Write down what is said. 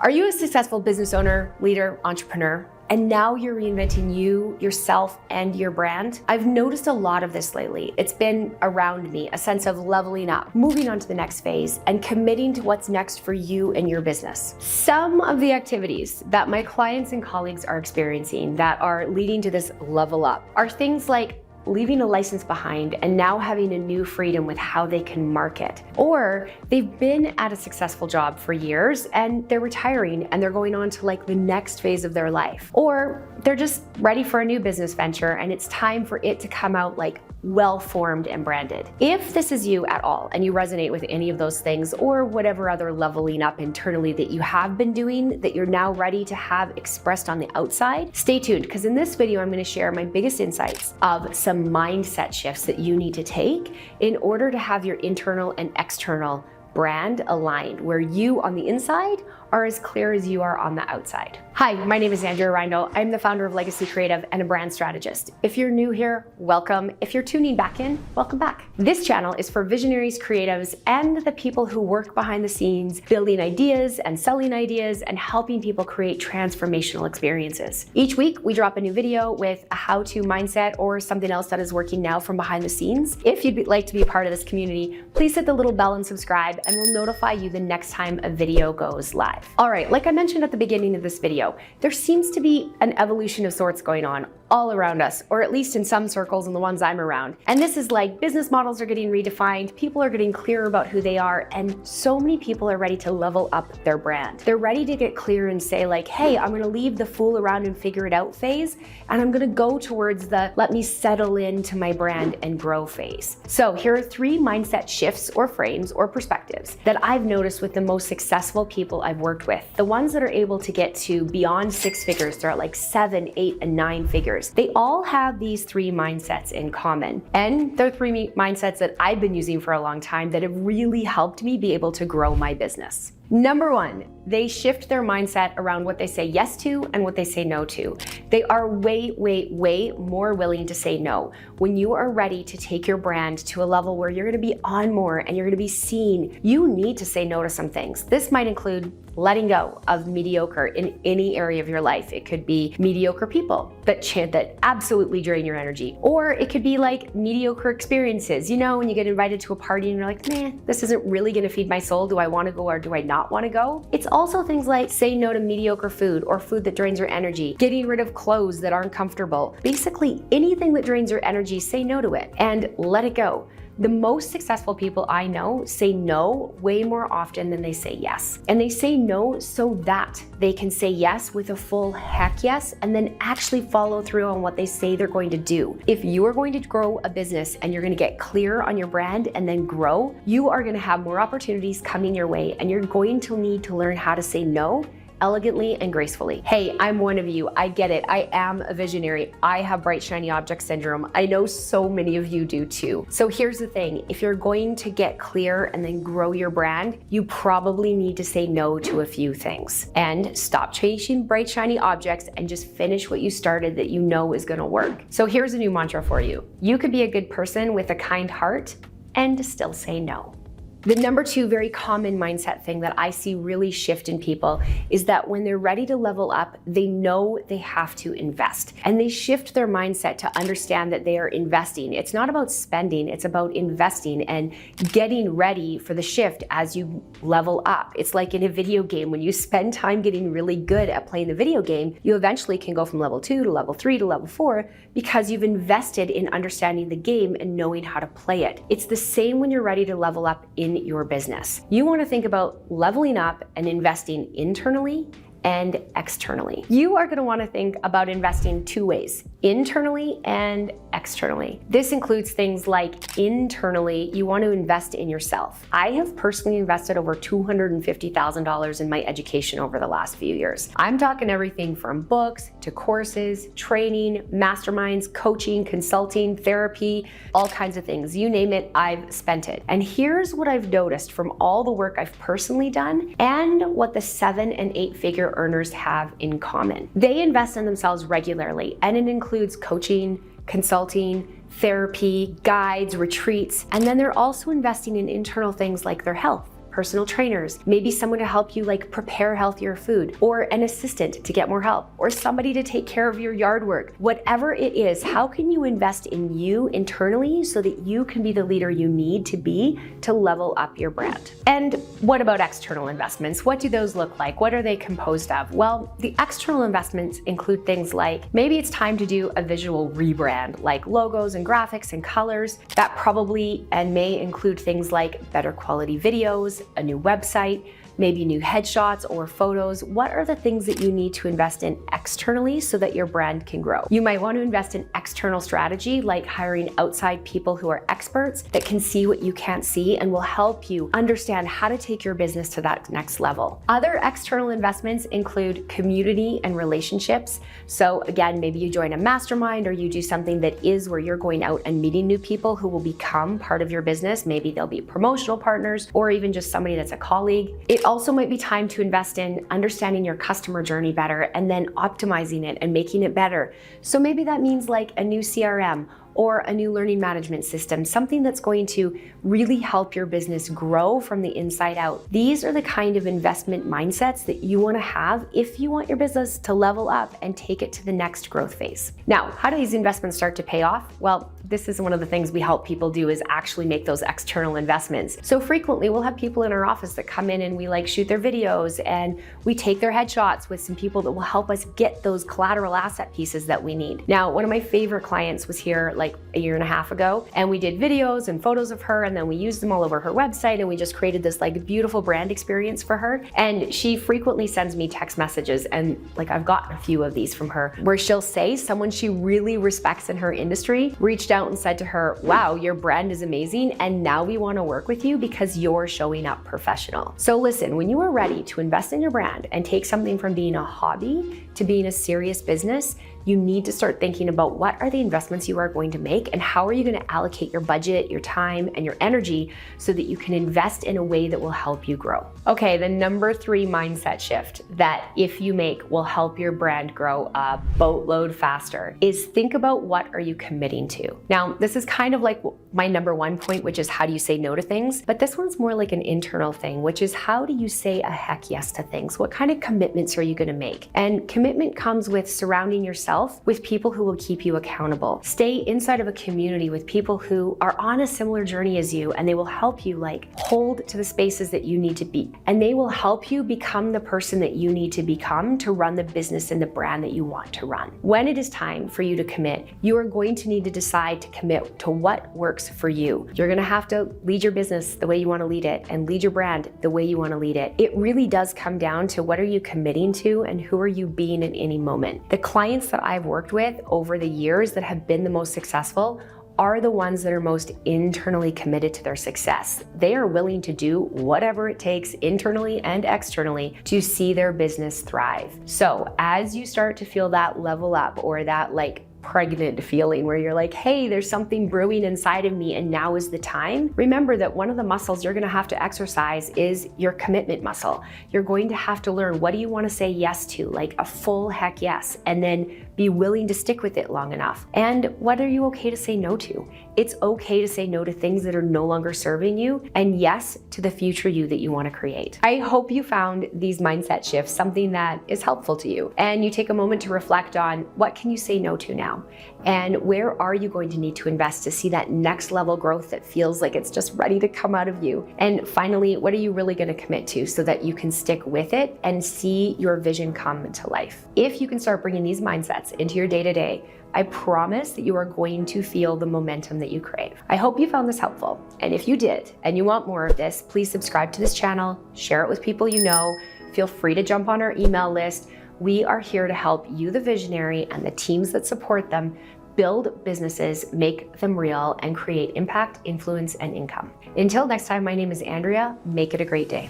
Are you a successful business owner, leader, entrepreneur, and now you're reinventing you, yourself, and your brand? I've noticed a lot of this lately. It's been around me, a sense of leveling up, moving on to the next phase, and committing to what's next for you and your business. Some of the activities that my clients and colleagues are experiencing that are leading to this level up are things like leaving a license behind and now having a new freedom with how they can market. Or they've been at a successful job for years and they're retiring and they're going on to like the next phase of their life. Or they're just ready for a new business venture and it's time for it to come out like well-formed and branded. If this is you at all and you resonate with any of those things or whatever other leveling up internally that you have been doing that you're now ready to have expressed on the outside, stay tuned, because in this video I'm going to share my biggest insights of some mindset shifts that you need to take in order to have your internal and external brand aligned, where you on the inside are as clear as you are on the outside. Hi, my name is Andrea. I'm the founder of Legacy Creative and a brand strategist. If you're new here, welcome. If you're tuning back in, welcome back. This channel is for visionaries, creatives, and the people who work behind the scenes, building ideas and selling ideas and helping people create transformational experiences. Each week, we drop a new video with a how-to mindset or something else that is working now from behind the scenes. If you'd like to be a part of this community, please hit the little bell and subscribe, and we'll notify you the next time a video goes live. All right, like I mentioned at the beginning of this video, there seems to be an evolution of sorts going on all around us, or at least in some circles and the ones I'm around. And this is like business models are getting redefined, people are getting clearer about who they are, and so many people are ready to level up their brand. They're ready to get clear and say like, hey, I'm gonna leave the fool around and figure it out phase, and I'm gonna go towards the let me settle into my brand and grow phase. So here are 3 mindset shifts or frames or perspectives that I've noticed with the most successful people I've worked with. The ones that are able to get to beyond 6 figures, they're at like 7, 8, and 9 figures. They all have these 3 mindsets in common. And they're 3 mindsets that I've been using for a long time that have really helped me be able to grow my business. Number 1, they shift their mindset around what they say yes to and what they say no to. They are way more willing to say no. When you are ready to take your brand to a level where you're gonna be on more and you're gonna be seen, you need to say no to some things. This might include letting go of mediocre in any area of your life. It could be mediocre people that absolutely drain your energy. Or it could be like mediocre experiences. You know, when you get invited to a party and you're like, man, this isn't really gonna feed my soul. Do I wanna go or do I not wanna go? It's also things like say no to mediocre food or food that drains your energy, getting rid of clothes that aren't comfortable. Basically, anything that drains your energy, say no to it and let it go. The most successful people I know say no way more often than they say yes. And they say no so that they can say yes with a full heck yes and then actually follow through on what they say they're going to do. If you are going to grow a business and you're going to get clear on your brand and then grow, you are going to have more opportunities coming your way and you're going to need to learn how to say no elegantly and gracefully. Hey, I'm one of you. I get it. I am a visionary. I have bright, shiny object syndrome. I know so many of you do too. So here's the thing. If you're going to get clear and then grow your brand, you probably need to say no to a few things and stop chasing bright, shiny objects and just finish what you started that you know is going to work. So here's a new mantra for you. You could be a good person with a kind heart and still say no. The number 2 very common mindset thing that I see really shift in people is that when they're ready to level up, they know they have to invest. And they shift their mindset to understand that they are investing. It's not about spending, it's about investing and getting ready for the shift as you level up. It's like in a video game, when you spend time getting really good at playing the video game, you eventually can go from level 2 to level 3 to level 4 because you've invested in understanding the game and knowing how to play it. It's the same when you're ready to level up in your business. You want to think about leveling up and investing internally and externally. You are going to want to think about investing 2 ways, internally and externally. This includes things like internally, you want to invest in yourself. I have personally invested over $250,000 in my education over the last few years. I'm talking everything from books to courses, training, masterminds, coaching, consulting, therapy, all kinds of things. You name it, I've spent it. And here's what I've noticed from all the work I've personally done and what the 7 and 8 figure earners have in common. They invest in themselves regularly, and it includes coaching, consulting, therapy, guides, retreats, and then they're also investing in internal things like their health, personal trainers, maybe someone to help you like prepare healthier food, or an assistant to get more help, or somebody to take care of your yard work. Whatever it is, how can you invest in you internally so that you can be the leader you need to be to level up your brand? And what about external investments? What do those look like? What are they composed of? Well, the external investments include things like maybe it's time to do a visual rebrand, like logos and graphics and colors. That probably and may include things like better quality videos, a new website, maybe new headshots or photos. What are the things that you need to invest in externally so that your brand can grow? You might want to invest in external strategy, like hiring outside people who are experts that can see what you can't see and will help you understand how to take your business to that next level. Other external investments include community and relationships. So again, maybe you join a mastermind or you do something that is where you're going out and meeting new people who will become part of your business. Maybe they'll be promotional partners or even just somebody that's a colleague. It also might be time to invest in understanding your customer journey better and then optimizing it and making it better. So maybe that means like a new CRM or a new learning management system, something that's going to really help your business grow from the inside out. These are the kind of investment mindsets that you want to have if you want your business to level up and take it to the next growth phase. Now, how do these investments start to pay off? Well, this is one of the things we help people do, is actually make those external investments. So frequently we'll have people in our office that come in and we like shoot their videos and we take their headshots with some people that will help us get those collateral asset pieces that we need. Now, one of my favorite clients was here like a year and a half ago, and we did videos and photos of her, and then we used them all over her website, and we just created this like beautiful brand experience for her. And she frequently sends me text messages, and like I've gotten a few of these from her, where she'll say someone she really respects in her industry reached out and said to her, wow, your brand is amazing, and now we want to work with you because you're showing up professional. So listen, when you are ready to invest in your brand and take something from being a hobby to being a serious business, you need to start thinking about what are the investments you are going to make and how are you going to allocate your budget, your time, and your energy so that you can invest in a way that will help you grow. Okay, the number 3 mindset shift that if you make will help your brand grow a boatload faster is think about what are you committing to. Now, this is kind of like my number 1 point, which is how do you say no to things? But this one's more like an internal thing, which is how do you say a heck yes to things? What kind of commitments are you going to make? And commitment comes with surrounding yourself with people who will keep you accountable. Stay inside of a community with people who are on a similar journey as you, and they will help you like hold to the spaces that you need to be. And they will help you become the person that you need to become to run the business and the brand that you want to run. When it is time for you to commit, you are going to need to decide to commit to what works for you. You're going to have to lead your business the way you want to lead it and lead your brand the way you want to lead it. It really does come down to what are you committing to and who are you being in any moment. The clients that I've worked with over the years that have been the most successful are the ones that are most internally committed to their success. They are willing to do whatever it takes internally and externally to see their business thrive. So as you start to feel that level up or that like pregnant feeling where you're like, hey, there's something brewing inside of me and now is the time. Remember that one of the muscles you're gonna have to exercise is your commitment muscle. You're going to have to learn what do you wanna say yes to, like a full heck yes, and then be willing to stick with it long enough. And what are you okay to say no to? It's okay to say no to things that are no longer serving you, and yes to the future you that you wanna create. I hope you found these mindset shifts something that is helpful to you, and you take a moment to reflect on what can you say no to now? And where are you going to need to invest to see that next level growth that feels like it's just ready to come out of you? And finally, what are you really going to commit to so that you can stick with it and see your vision come to life? If you can start bringing these mindsets into your day-to-day, I promise that you are going to feel the momentum that you crave. I hope you found this helpful. And if you did, and you want more of this, please subscribe to this channel, share it with people you know, feel free to jump on our email list. We are here to help you, the visionary, and the teams that support them build businesses, make them real, and create impact, influence, and income. Until next time, my name is Andrea. Make it a great day.